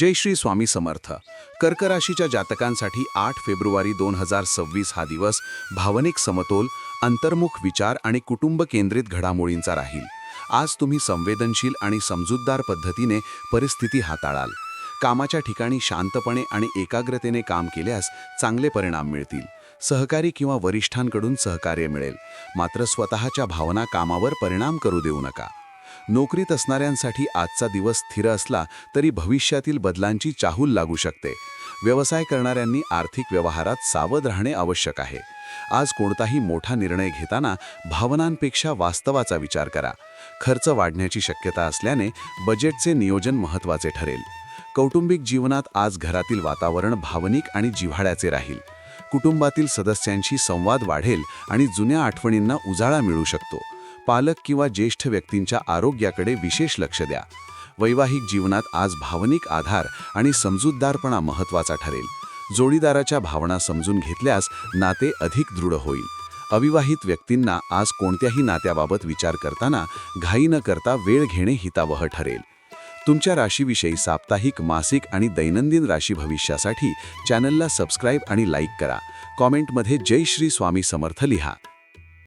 जय श्री स्वामी समर्थ. कर्क राशीच्या जातकांसाठी 8 फेब्रुवारी 2026 हा दिवस भावनिक समतोल, अंतर्मुख विचार आणि कुटुंब केंद्रित घडामोडींचा राहील. आज तुम्ही संवेदनशील आणि समजूतदार पद्धतीने परिस्थिती हाताळाल. कामाच्या ठिकाणी शांतपणे आणि एकाग्रतेने काम केल्यास चांगले परिणाम मिळतील. सहकारी किंवा वरिष्ठांकडून सहकार्य मिळेल. मात्र स्वतःच्या भावना कामावर परिणाम करू देऊ नका. नोकरीत असणाऱ्यांसाठी आजचा दिवस स्थिर असला तरी भविष्यातील बदलांची चाहूल लागू शकते. व्यवसाय करणाऱ्यांनी आर्थिक व्यवहारात सावध राहणे आवश्यक आहे. आज कोणताही मोठा निर्णय घेताना भावनांपेक्षा वास्तवाचा विचार करा. खर्च वाढण्याची शक्यता असल्याने बजेटचे नियोजन महत्त्वाचे ठरेल. कौटुंबिक जीवनात आज घरातील वातावरण भावनिक आणि जिव्हाळ्याचे राहील. कुटुंबातील सदस्यांशी संवाद वाढेल आणि जुन्या आठवणींना उजाळा मिळू शकतो. पालक किंवा ज्येष्ठ व्यक्तींच्या आरोग्याकडे विशेष लक्ष द्या. वैवाहिक जीवनात आज भावनिक आधार आणि समजूतदारपणा महत्त्वाचा ठरेल. जोडीदाराच्या भावना समजून घेतल्यास नाते अधिक दृढ होईल. अविवाहित व्यक्तींना आज कोणत्याही नात्याबाबत विचार करताना घाई न करता वेळ घेणे हितावह ठरेल. तुमच्या राशीविषयी साप्ताहिक, मासिक आणि दैनंदिन राशी भविष्यासाठी चॅनलला सबस्क्राईब आणि लाईक करा. कॉमेंटमध्ये जय श्री स्वामी समर्थ लिहा.